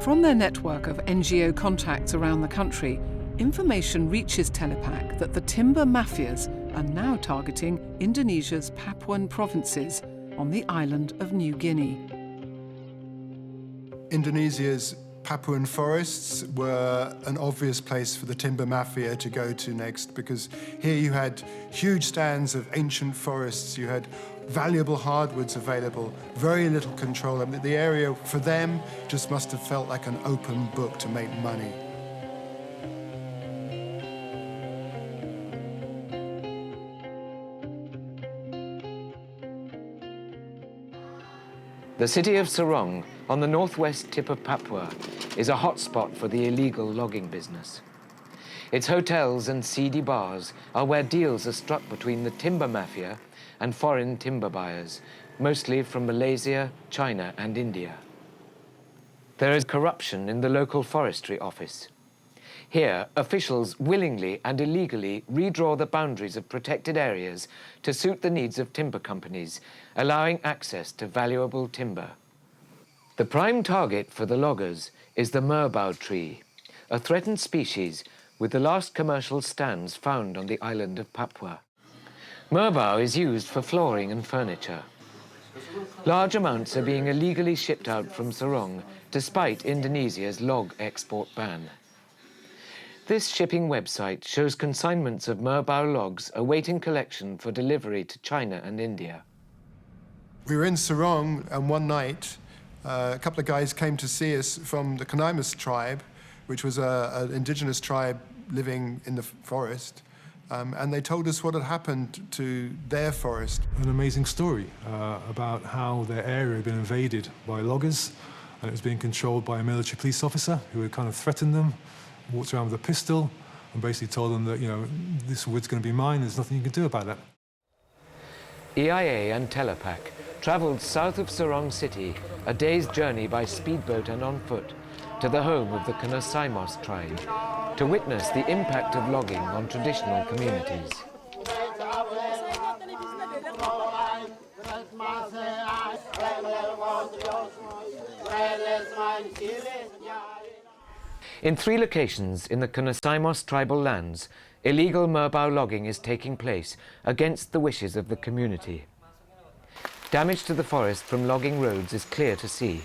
From their network of NGO contacts around the country, information reaches Telapak that the timber mafias are now targeting Indonesia's Papuan provinces on the island of New Guinea. Indonesia's Papuan forests were an obvious place for the timber mafia to go to next, because here you had huge stands of ancient forests, you had valuable hardwoods available, very little control. I mean, the area for them just must have felt like an open book to make money. The city of Sorong, on the northwest tip of Papua, is a hotspot for the illegal logging business. Its hotels and seedy bars are where deals are struck between the timber mafia and foreign timber buyers, mostly from Malaysia, China, and India. There is corruption in the local forestry office. Here, officials willingly and illegally redraw the boundaries of protected areas to suit the needs of timber companies, allowing access to valuable timber. The prime target for the loggers is the merbau tree, a threatened species with the last commercial stands found on the island of Papua. Merbau is used for flooring and furniture. Large amounts are being illegally shipped out from Sorong, despite Indonesia's log export ban. This shipping website shows consignments of merbau logs awaiting collection for delivery to China and India. We were in Sorong, and one night, a couple of guys came to see us from the Kaoem tribe, which was an indigenous tribe living in the forest. And they told us what had happened to their forest. An amazing story about how their area had been invaded by loggers, and it was being controlled by a military police officer who had kind of threatened them, walked around with a pistol, and basically told them that, you know, this wood's going to be mine, there's nothing you can do about that. EIA and Telapak travelled south of Sorong city, a day's journey by speedboat and on foot, to the home of the Kaoem tribe, to witness the impact of logging on traditional communities. In 3 locations in the Kaoem tribal lands, illegal merbau logging is taking place against the wishes of the community. Damage to the forest from logging roads is clear to see.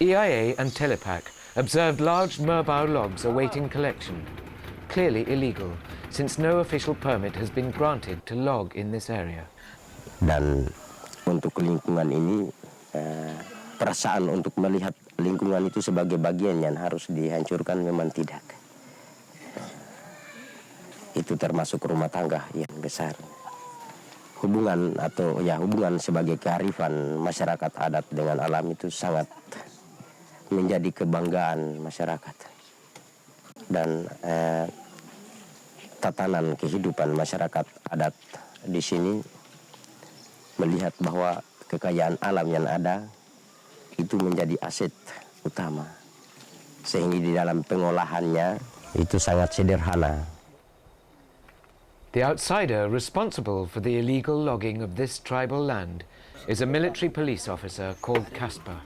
EIA and Telapak observed large merbau logs awaiting collection, clearly illegal, since no official permit has been granted to log in this area. Dan untuk lingkungan ini, perasaan untuk melihat lingkungan itu sebagai bagian yang harus dihancurkan memang tidak. Itu termasuk rumah tangga yang besar. Hubungan hubungan sebagai kearifan masyarakat adat dengan alam itu sangat menjadi kebanggaan masyarakat. Dan tatanan kehidupan masyarakat adat di sini melihat bahwa kekayaan alam yang ada itu menjadi aset utama. Sehingga di dalam pengolahannya itu sangat sederhana. The outsider responsible for the illegal logging of this tribal land is a military police officer called Casper.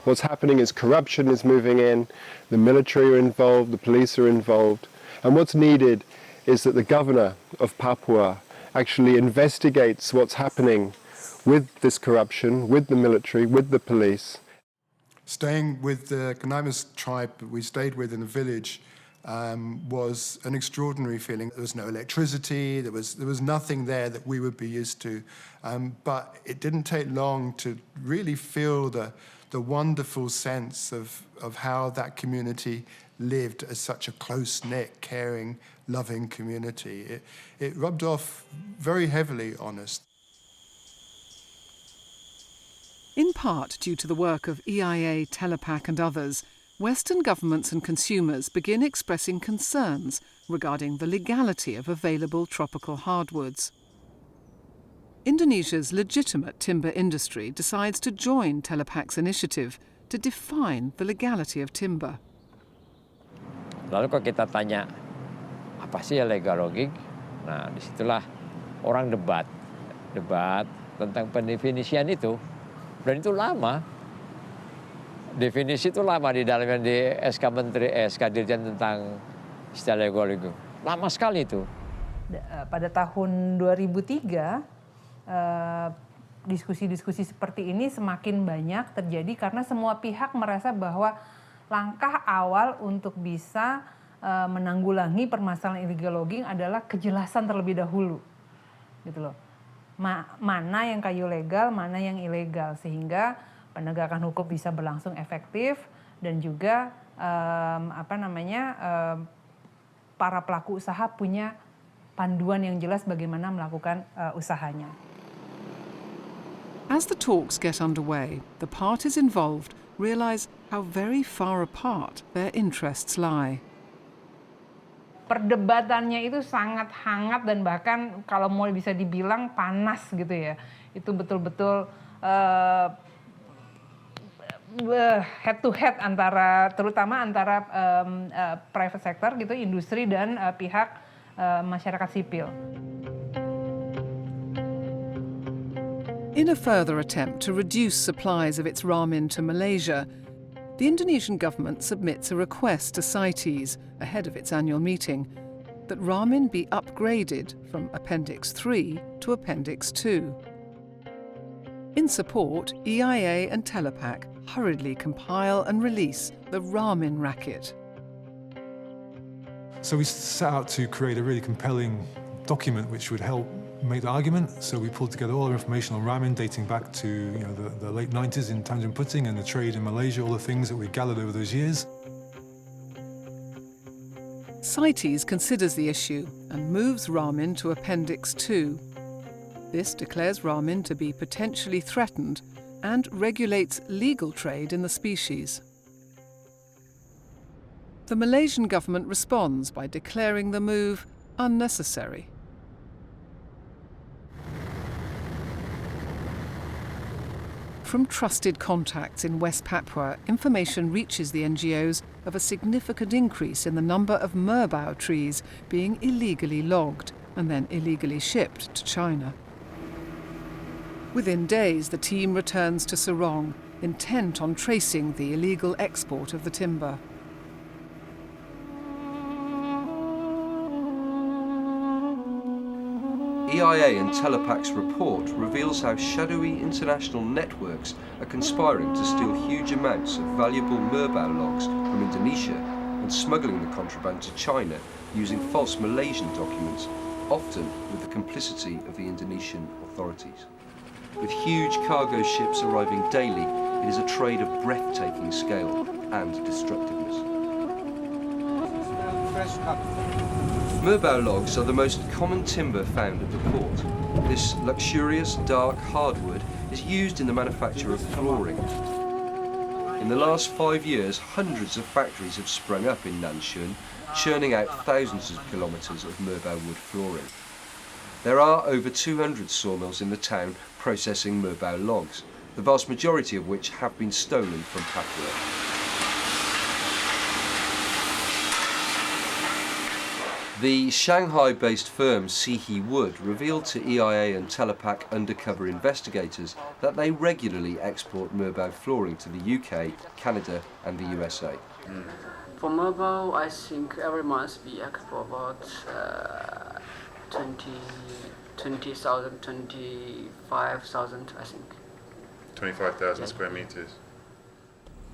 What's happening is corruption is moving in, the military are involved, the police are involved, and what's needed is that the governor of Papua actually investigates what's happening with this corruption, with the military, with the police. Staying with the Kaoem tribe that we stayed with in the village was an extraordinary feeling. There was no electricity, there was nothing there that we would be used to. But it didn't take long to really feel the wonderful sense of how that community lived as such a close-knit, caring, loving community. It rubbed off very heavily on us. In part due to the work of EIA, Telapak and others, Western governments and consumers begin expressing concerns regarding the legality of available tropical hardwoods. Indonesia's legitimate timber industry decides to join Telapak's initiative to define the legality of timber. Lalu kalau kita tanya, apa sih illegal logging? Nah, disitulah orang debat tentang pendefinisian itu. Dan itu lama. Definisi itu lama di dalamnya di SK Menteri, SK Dirjen tentang istilah legal itu. Lama sekali itu. Pada tahun 2003, diskusi-diskusi seperti ini semakin banyak terjadi karena semua pihak merasa bahwa langkah awal untuk bisa menanggulangi permasalahan illegal logging adalah kejelasan terlebih dahulu, gitu loh. Mana yang kayu legal, mana yang ilegal, sehingga penegakan hukum bisa berlangsung efektif dan juga para pelaku usaha punya panduan yang jelas bagaimana melakukan usahanya. As the talks get underway, the parties involved realise how very far apart their interests lie. Perdebatannya itu sangat hangat dan bahkan kalau mau bisa dibilang panas gitu ya. Itu betul-betul head to head terutama antara private sector gitu, industri dan pihak masyarakat sipil. In a further attempt to reduce supplies of its ramen to Malaysia, the Indonesian government submits a request to CITES ahead of its annual meeting that ramen be upgraded from Appendix 3 to Appendix 2. In support, EIA and Telapak hurriedly compile and release the ramen racket. So we set out to create a really compelling document which would help make the argument. So we pulled together all the information on ramen dating back to the late 90s in Tanjung Puting and the trade in Malaysia, all the things that we gathered over those years. CITES considers the issue and moves ramen to Appendix 2. This declares ramen to be potentially threatened and regulates legal trade in the species. The Malaysian government responds by declaring the move unnecessary. From trusted contacts in West Papua, information reaches the NGOs of a significant increase in the number of merbau trees being illegally logged and then illegally shipped to China. Within days, the team returns to Sorong, intent on tracing the illegal export of the timber. EIA and Telepak's report reveals how shadowy international networks are conspiring to steal huge amounts of valuable merbau logs from Indonesia and smuggling the contraband to China using false Malaysian documents, often with the complicity of the Indonesian authorities. With huge cargo ships arriving daily, it is a trade of breathtaking scale and destructiveness. Merbau logs are the most common timber found at the port. This luxurious, dark hardwood is used in the manufacture of flooring. In the last 5 years, hundreds of factories have sprung up in Nanshun, churning out thousands of kilometres of merbau wood flooring. There are over 200 sawmills in the town processing merbau logs, the vast majority of which have been stolen from Papua. The Shanghai-based firm Sihi Wood revealed to EIA and Telapak undercover investigators that they regularly export merbau flooring to the UK, Canada and the USA. For merbau, I think every month we export about 20,000, 25,000, I think. 25,000 square meters.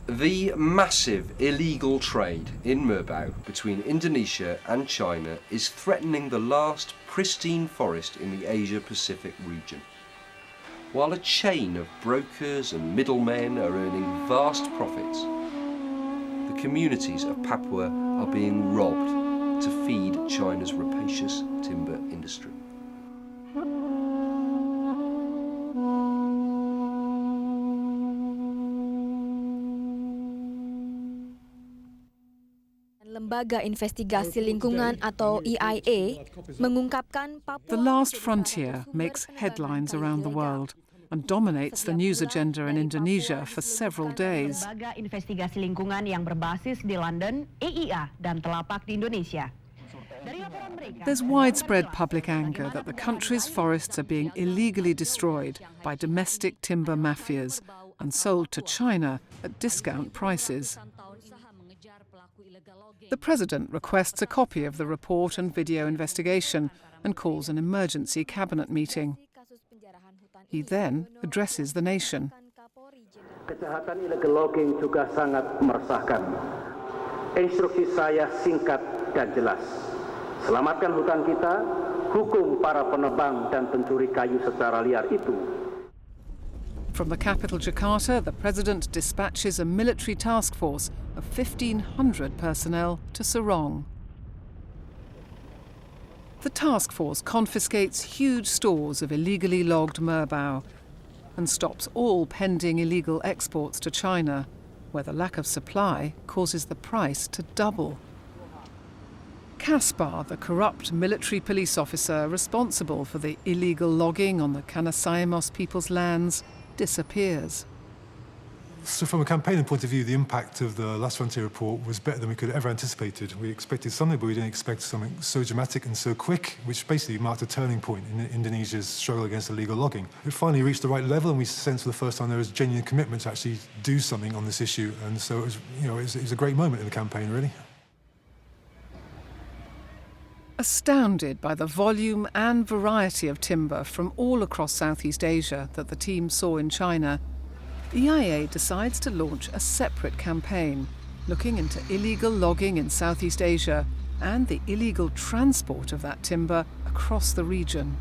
The massive illegal trade in merbau between Indonesia and China is threatening the last pristine forest in the Asia-Pacific region. While a chain of brokers and middlemen are earning vast profits, the communities of Papua are being robbed to feed China's rapacious timber industry. Lembaga Investigasi Lingkungan atau EIA mengungkapkan Papua. The Last Frontier makes headlines around the world and dominates the news agenda in Indonesia for several days. Lembaga Investigasi Lingkungan yang berbasis di London, EIA dan Telapak di Indonesia. There's widespread public anger that the country's forests are being illegally destroyed by domestic timber mafias and sold to China at discount prices. The President requests a copy of the report and video investigation and calls an emergency cabinet meeting. He then addresses the nation. Kejahatan illegal logging juga sangat meresahkan. Instruksi saya singkat dan jelas. Selamatkan hutan kita, hukum para penebang dan pencuri kayu secara liar itu. From the capital Jakarta, the President dispatches a military task force of 1,500 personnel to Sorong. The task force confiscates huge stores of illegally logged merbau and stops all pending illegal exports to China, where the lack of supply causes the price to double. Kaspar, the corrupt military police officer responsible for the illegal logging on the Kanasaimos people's lands, disappears. So from a campaigning point of view, the impact of the Last Frontier report was better than we could have ever anticipated. We expected something, but we didn't expect something so dramatic and so quick, which basically marked a turning point in Indonesia's struggle against illegal logging. It finally reached the right level, and we sensed for the first time there was genuine commitment to actually do something on this issue. And so it was a great moment in the campaign, really. Astounded by the volume and variety of timber from all across Southeast Asia that the team saw in China, EIA decides to launch a separate campaign looking into illegal logging in Southeast Asia and the illegal transport of that timber across the region.